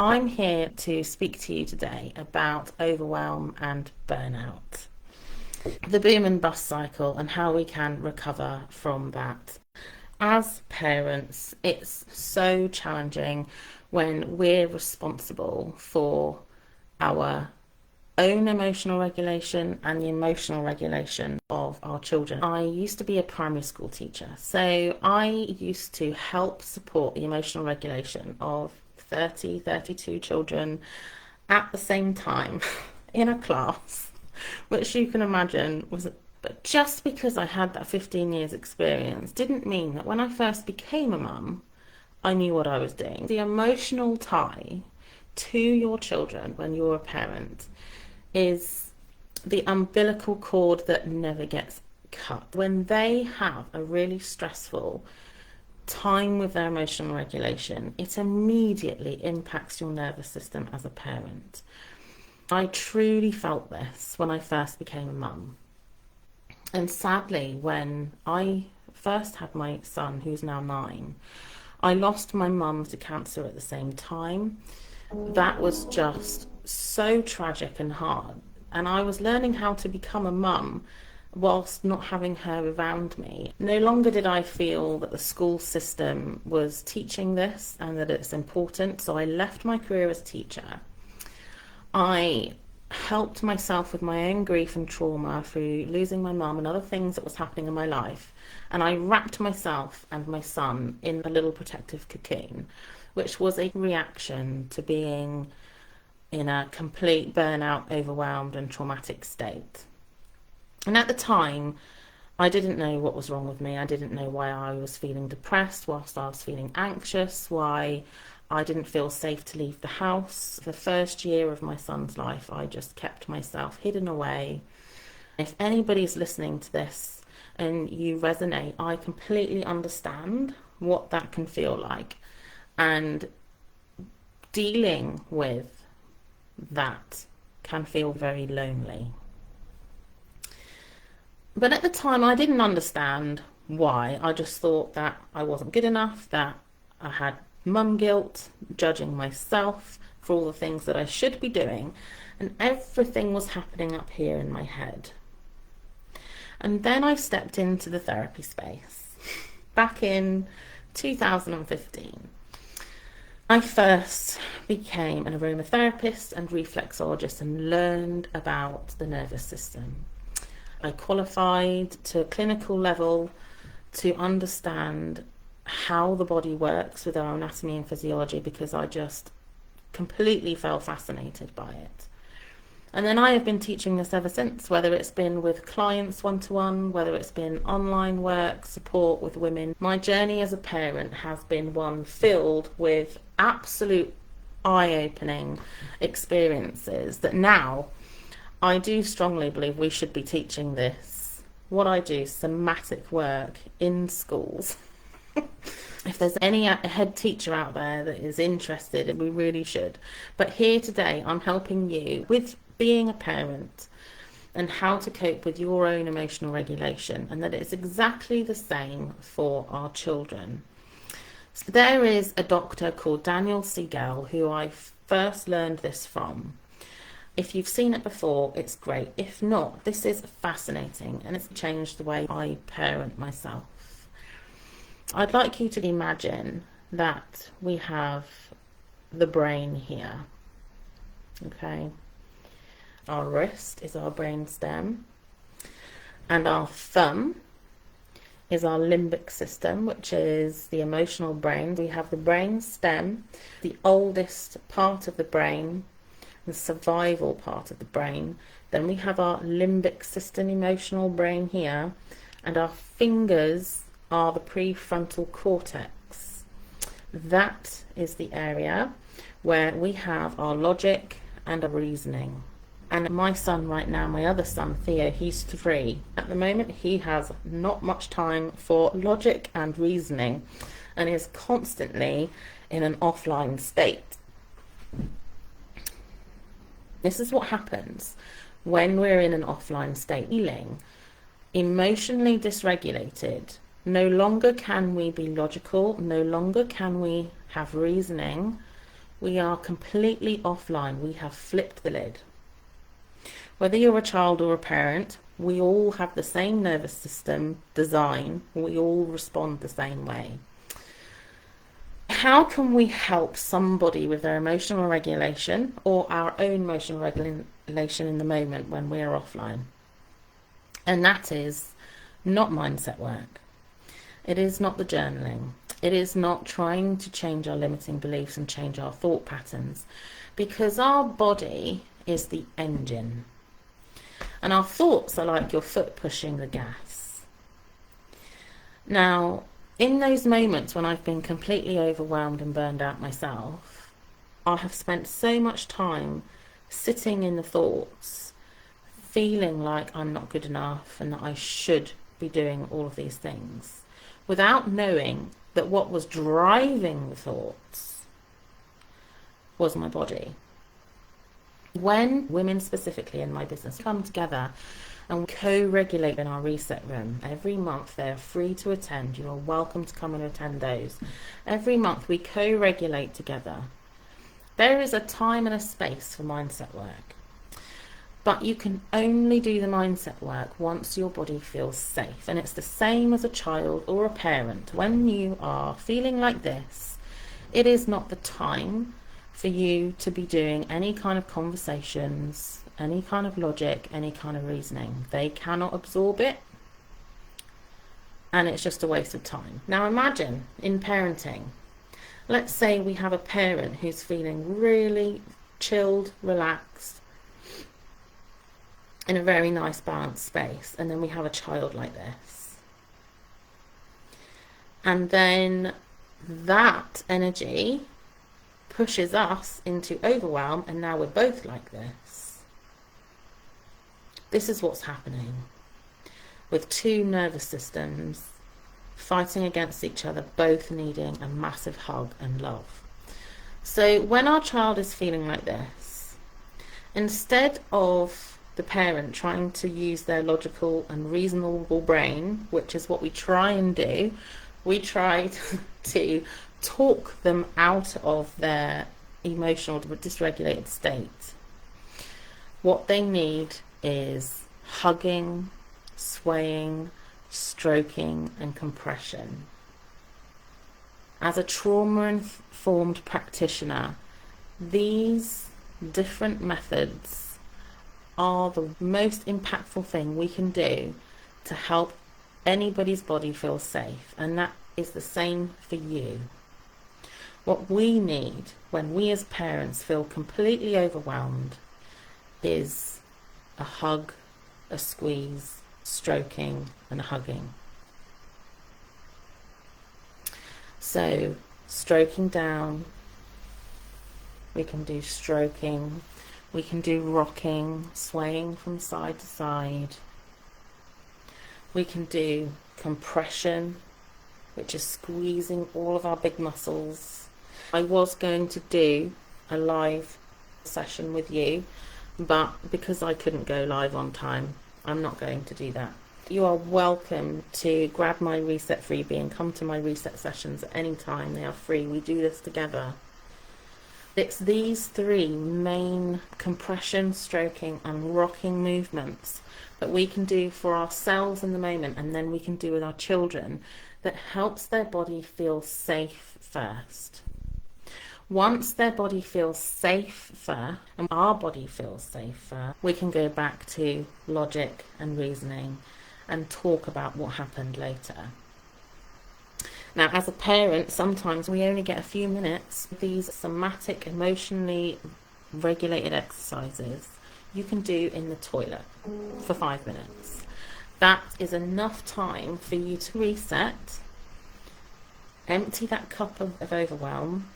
I'm here to speak to you today about overwhelm and burnout, the boom and bust cycle, and how we can recover from that. As parents, it's so challenging when we're responsible for our own emotional regulation and the emotional regulation of our children. I used to be a primary school teacher, so I used to help support the emotional regulation of 32 children at the same time in a class, which you can imagine was. But just because I had that 15 years experience didn't mean that when I first became a mum, I knew what I was doing. The emotional tie to your children when you're a parent is the umbilical cord that never gets cut. When they have a really stressful time with their emotional regulation, it immediately impacts your nervous system as a parent. I truly felt this when I first became a mum. And sadly, when I first had my son, who's now 9, I lost my mum to cancer at the same time. That was just so tragic and hard. And I was learning how to become a mum whilst not having her around me. No longer did I feel that the school system was teaching this and that it's important. So I left my career as a teacher. I helped myself with my own grief and trauma through losing my mum and other things that was happening in my life. And I wrapped myself and my son in a little protective cocoon, which was a reaction to being in a complete burnout, overwhelmed and traumatic state. And at the time, I didn't know what was wrong with me. I didn't know why I was feeling depressed whilst I was feeling anxious, why I didn't feel safe to leave the house. The first year of my son's life, I just kept myself hidden away. If anybody's listening to this and you resonate, I completely understand what that can feel like. And dealing with that can feel very lonely. But at the time, I didn't understand why. I just thought that I wasn't good enough, that I had mum guilt, judging myself for all the things that I should be doing, and everything was happening up here in my head. And then I stepped into the therapy space back in 2015. I first became an aromatherapist and reflexologist and learned about the nervous system. I qualified to a clinical level to understand how the body works with our anatomy and physiology because I just completely fell fascinated by it. And then I have been teaching this ever since, whether it's been with clients one-to-one, whether it's been online work, support with women. My journey as a parent has been one filled with absolute eye-opening experiences that now I do strongly believe we should be teaching this. What I do, somatic work in schools. If there's any head teacher out there that is interested, we really should. But here today, I'm helping you with being a parent and how to cope with your own emotional regulation, and that it's exactly the same for our children. So there is a doctor called Daniel Siegel who I first learned this from. If you've seen it before, it's great. If not, this is fascinating and it's changed the way I parent myself. I'd like you to imagine that we have the brain here, okay? Our wrist is our brain stem, and our thumb is our limbic system, which is the emotional brain. We have the brain stem, the oldest part of the brain, the survival part of the brain. Then we have our limbic system, emotional brain here, and our fingers are the prefrontal cortex. That is the area where we have our logic and our reasoning. And my son right now, my other son, Theo, he's 3. At the moment, he has not much time for logic and reasoning and is constantly in an offline state. This is what happens when we're in an offline state. Feeling emotionally dysregulated. No longer can we be logical, no longer can we have reasoning. We are completely offline. We have flipped the lid. Whether you're a child or a parent, we all have the same nervous system design. We all respond the same way. How can we help somebody with their emotional regulation or our own emotional regulation in the moment when we're offline? And that is not mindset work. It is not the journaling. It is not trying to change our limiting beliefs and change our thought patterns, because our body is the engine. And our thoughts are like your foot pushing the gas. Now, in those moments when I've been completely overwhelmed and burned out myself, I have spent so much time sitting in the thoughts, feeling like I'm not good enough and that I should be doing all of these things, without knowing that what was driving the thoughts was my body. When women specifically in my business come together and co-regulate in our reset room, every month they're free to attend. You are welcome to come and attend those. Every month we co-regulate together. There is a time and a space for mindset work, but you can only do the mindset work once your body feels safe. And it's the same as a child or a parent. When you are feeling like this, it is not the time for you to be doing any kind of conversations, any kind of logic, any kind of reasoning. They cannot absorb it, and it's just a waste of time. Now imagine in parenting, let's say we have a parent who's feeling really chilled, relaxed, in a very nice balanced space, and then we have a child like this. And then that energy pushes us into overwhelm, and now we're both like this. This is what's happening with two nervous systems fighting against each other, both needing a massive hug and love. So when our child is feeling like this, instead of the parent trying to use their logical and reasonable brain, which is what we try and do, we try to talk them out of their emotional dysregulated state. What they need is hugging, swaying, stroking, and compression. As a trauma-informed practitioner, these different methods are the most impactful thing we can do to help anybody's body feel safe, and that is the same for you. What we need when we as parents feel completely overwhelmed is a hug, a squeeze, stroking, and hugging. So, stroking down, we can do stroking, we can do rocking, swaying from side to side. We can do compression, which is squeezing all of our big muscles. I was going to do a live session with you, but because I couldn't go live on time, I'm not going to do that. You are welcome to grab my reset freebie and come to my reset sessions at any time. They are free. We do this together. It's these three main compression, stroking, and rocking movements that we can do for ourselves in the moment, and then we can do with our children, that helps their body feel safe first. Once their body feels safer and our body feels safer, we can go back to logic and reasoning and talk about what happened later. Now, as a parent, sometimes we only get a few minutes. These somatic, emotionally regulated exercises you can do in the toilet for 5 minutes. That is enough time for you to reset, empty that cup of overwhelm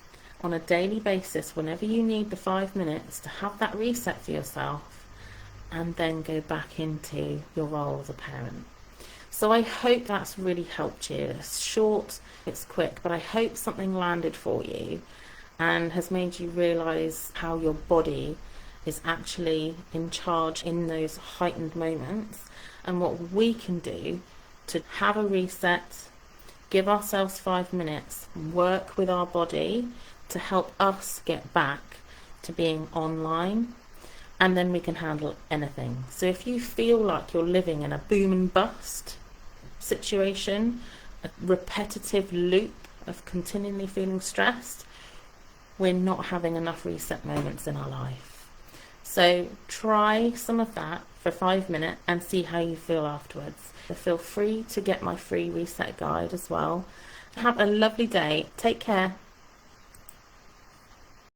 on a daily basis whenever you need the 5 minutes to have that reset for yourself, and then go back into your role as a parent. So I hope that's really helped you. It's short, it's quick, but I hope something landed for you and has made you realise how your body is actually in charge in those heightened moments, and what we can do to have a reset, give ourselves 5 minutes, work with our body to help us get back to being online, and then we can handle anything. So if you feel like you're living in a boom and bust situation, a repetitive loop of continually feeling stressed, we're not having enough reset moments in our life. So try some of that for 5 minutes and see how you feel afterwards. So feel free to get my free reset guide as well. Have a lovely day. Take care.